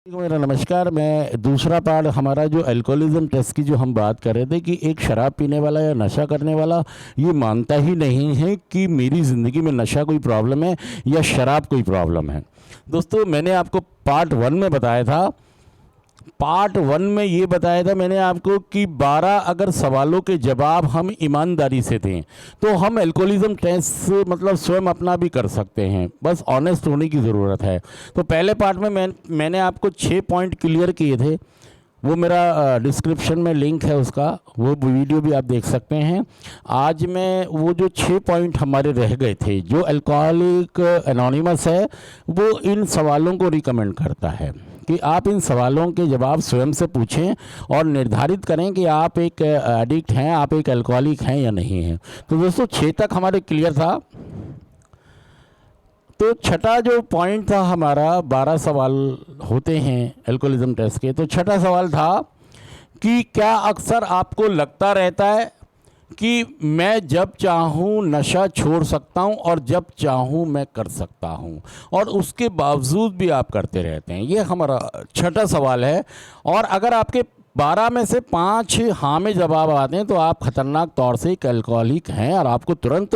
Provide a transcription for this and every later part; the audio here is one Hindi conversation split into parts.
मेरा नमस्कार। मैं दूसरा पार्ट हमारा जो अल्कोहलिज्म टेस्ट की जो हम बात कर रहे थे कि एक शराब पीने वाला या नशा करने वाला ये मानता ही नहीं है कि मेरी ज़िंदगी में नशा कोई प्रॉब्लम है या शराब कोई प्रॉब्लम है। दोस्तों, मैंने आपको पार्ट 1 में बताया था, ये बताया था मैंने आपको कि 12 अगर सवालों के जवाब हम ईमानदारी से दें तो हम अल्कोहलिज्म टेस्ट मतलब स्वयं अपना भी कर सकते हैं। बस ऑनेस्ट होने की ज़रूरत है। तो पहले पार्ट में मैंने आपको 6 पॉइंट क्लियर किए थे। वो मेरा डिस्क्रिप्शन में लिंक है उसका, वो वीडियो भी आप देख सकते हैं। आज मैं वो जो 6 पॉइंट हमारे रह गए थे, जो अल्कोहलिक एनोनिमस है वो इन सवालों को रिकमेंड करता है कि आप इन सवालों के जवाब स्वयं से पूछें और निर्धारित करें कि आप एक एडिक्ट हैं, आप एक अल्कोहलिक हैं या नहीं हैं। तो दोस्तों 6 तक हमारे क्लियर था। तो छठा जो पॉइंट था हमारा, 12 सवाल होते हैं अल्कोहलिज्म टेस्ट के। तो छठा सवाल था कि क्या अक्सर आपको लगता रहता है कि मैं जब चाहूँ नशा छोड़ सकता हूँ और जब चाहूँ मैं कर सकता हूँ, और उसके बावजूद भी आप करते रहते हैं। ये हमारा छठा सवाल है। और अगर आपके 12 में से 5 हाँ में जवाब आते हैं तो आप खतरनाक तौर से एक अल्कोहलिक हैं और आपको तुरंत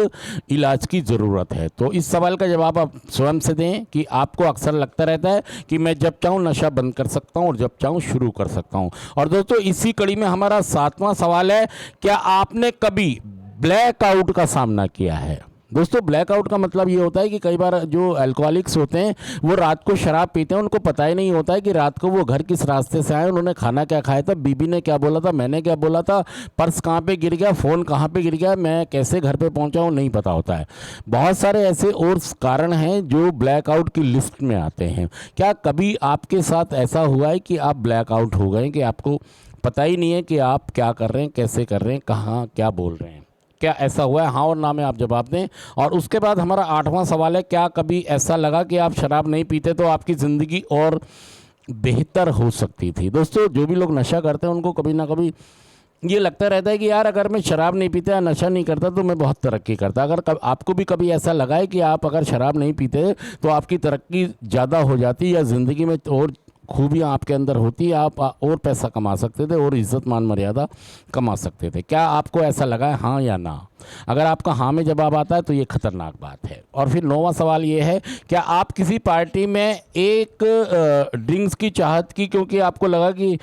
इलाज की ज़रूरत है। तो इस सवाल का जवाब आप स्वयं से दें कि आपको अक्सर लगता रहता है कि मैं जब चाहूँ नशा बंद कर सकता हूँ और जब चाहूँ शुरू कर सकता हूँ। और दोस्तों इसी कड़ी में हमारा 7वां सवाल है, क्या आपने कभी ब्लैकआउट का सामना किया है। दोस्तों ब्लैकआउट का मतलब ये होता है कि कई बार जो अल्कोहलिक्स होते हैं वो रात को शराब पीते हैं, उनको पता ही नहीं होता है कि रात को वो घर किस रास्ते से आए, उन्होंने खाना क्या खाया था, बीबी ने क्या बोला था, मैंने क्या बोला था, पर्स कहाँ पे गिर गया, फ़ोन कहाँ पे गिर गया, मैं कैसे घर पे पहुँचा हूँ, नहीं पता होता है। बहुत सारे ऐसे और कारण हैं जो ब्लैकआउट की लिस्ट में आते हैं। क्या कभी आपके साथ ऐसा हुआ है कि आप ब्लैकआउट हो गए, कि आपको पता ही नहीं है कि आप क्या कर रहे हैं, कैसे कर रहे हैं, कहाँ क्या बोल रहे हैं? क्या ऐसा हुआ है? हाँ और ना में आप जवाब दें। और उसके बाद हमारा 8वां सवाल है, क्या कभी ऐसा लगा कि आप शराब नहीं पीते तो आपकी ज़िंदगी और बेहतर हो सकती थी। दोस्तों जो भी लोग नशा करते हैं उनको कभी ना कभी ये लगता रहता है कि यार अगर मैं शराब नहीं पीता या नशा नहीं करता तो मैं बहुत तरक्की करता। अगर आपको भी कभी ऐसा लगा है कि आप अगर शराब नहीं पीते तो आपकी तरक्की ज़्यादा हो जाती या ज़िंदगी में और खूबियाँ आपके अंदर होती, आप और पैसा कमा सकते थे और इज़्ज़त मान मर्यादा कमा सकते थे। क्या आपको ऐसा लगा है, हाँ या ना? अगर आपका हाँ में जवाब आता है तो ये खतरनाक बात है। और फिर 9वां सवाल ये है, क्या आप किसी पार्टी में एक ड्रिंक्स की चाहत की क्योंकि आपको लगा कि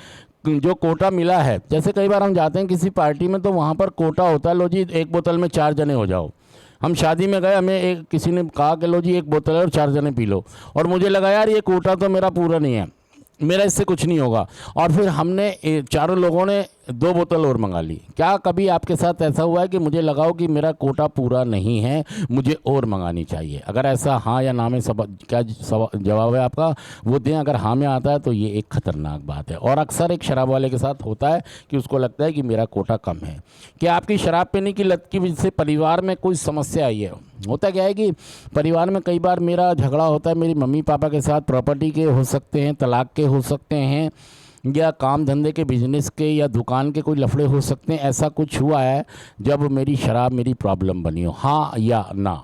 जो कोटा मिला है, जैसे कई बार हम जाते हैं किसी पार्टी में तो वहाँ पर कोटा होता है, लो जी एक बोतल में 4 जने हो जाओ। हम शादी में गए, हमें किसी ने कहा कि लो जी एक बोतल है और 4 जने पी लो, और मुझे लगा यार ये कोटा तो मेरा पूरा नहीं है, मेरा इससे कुछ नहीं होगा, और फिर हमने चारों लोगों ने 2 बोतल और मंगा ली। क्या कभी आपके साथ ऐसा हुआ है कि मुझे लगाओ कि मेरा कोटा पूरा नहीं है, मुझे और मंगानी चाहिए? अगर ऐसा हाँ या ना में क्या जवाब है आपका, वो दें। अगर हाँ में आता है तो ये एक खतरनाक बात है। और अक्सर एक शराब वाले के साथ होता है कि उसको लगता है कि मेरा कोटा कम है। क्या आपकी शराब पीने की लत की वजह से परिवार में कोई समस्या आई है? होता क्या है कि परिवार में कई बार मेरा झगड़ा होता है मेरी मम्मी पापा के साथ, प्रॉपर्टी के हो सकते हैं, तलाक के हो सकते हैं, या काम धंधे के, बिजनेस के, या दुकान के कोई लफड़े हो सकते हैं। ऐसा कुछ हुआ है जब मेरी शराब मेरी प्रॉब्लम बनी हो, हाँ या ना?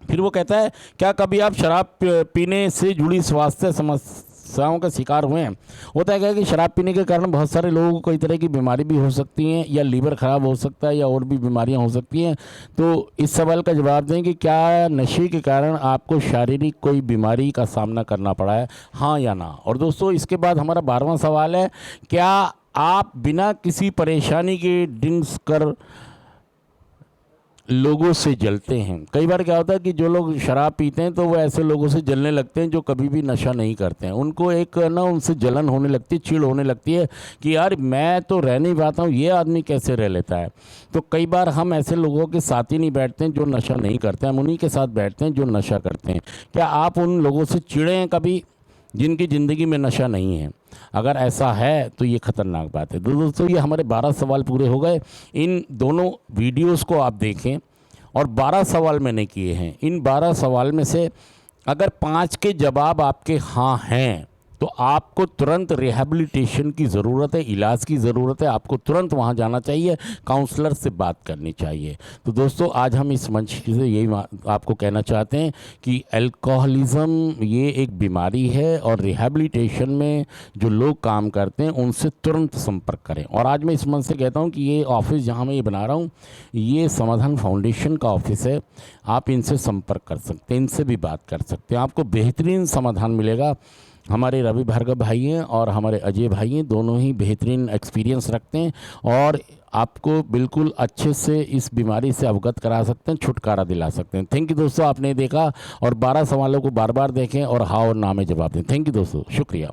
फिर वो कहता है, क्या कभी आप शराब पीने से जुड़ी स्वास्थ्य समस्याओं का शिकार हुए हैं? होता है क्या कि शराब पीने के कारण बहुत सारे लोगों को कई तरह की बीमारी भी हो सकती हैं, या लीवर ख़राब हो सकता है, या और भी बीमारियां हो सकती हैं। तो इस सवाल का जवाब दें कि क्या नशे के कारण आपको शारीरिक कोई बीमारी का सामना करना पड़ा है, हाँ या ना? और दोस्तों इसके बाद हमारा 12वां सवाल है, क्या आप बिना किसी परेशानी के ड्रिंक्स कर लोगों से जलते हैं? कई बार क्या होता है कि जो लोग शराब पीते हैं तो वो ऐसे लोगों से जलने लगते हैं जो कभी भी नशा नहीं करते हैं। उनको एक ना उनसे जलन होने लगती है, चिढ़ होने लगती है कि यार मैं तो रह नहीं पाता हूँ, ये आदमी कैसे रह लेता है। तो कई बार हम ऐसे लोगों के साथ ही नहीं बैठते हैं जो नशा नहीं करते हैं, हम उन्हीं के साथ बैठते हैं जो नशा करते हैं। क्या आप उन लोगों से चिढ़े हैं कभी जिनकी ज़िंदगी में नशा नहीं है? अगर ऐसा है तो ये खतरनाक बात है। दोस्तों ये हमारे 12 सवाल पूरे हो गए। इन दोनों वीडियोस को आप देखें, और 12 सवाल मैंने किए हैं। इन 12 सवाल में से अगर 5 के जवाब आपके हाँ हैं तो आपको तुरंत रिहैबिलिटेशन की ज़रूरत है, इलाज की ज़रूरत है, आपको तुरंत वहाँ जाना चाहिए, काउंसलर से बात करनी चाहिए। तो दोस्तों आज हम इस मंच से यही आपको कहना चाहते हैं कि अल्कोहलिज़म ये एक बीमारी है और रिहैबिलिटेशन में जो लोग काम करते हैं उनसे तुरंत संपर्क करें। और आज मैं इस मंच से कहता हूँ कि ये ऑफिस जहाँ मैं ये बना रहा हूँ ये समाधान फाउंडेशन का ऑफिस है, आप इनसे संपर्क कर सकते हैं, इनसे भी बात कर सकते हैं, आपको बेहतरीन समाधान मिलेगा। हमारे रवि भार्गव भाई हैं और हमारे अजय भाई हैं, दोनों ही बेहतरीन एक्सपीरियंस रखते हैं और आपको बिल्कुल अच्छे से इस बीमारी से अवगत करा सकते हैं, छुटकारा दिला सकते हैं। थैंक यू दोस्तों, आपने देखा और 12 सवालों को बार बार देखें और हाँ और ना में जवाब दें। थैंक यू दोस्तों, शुक्रिया।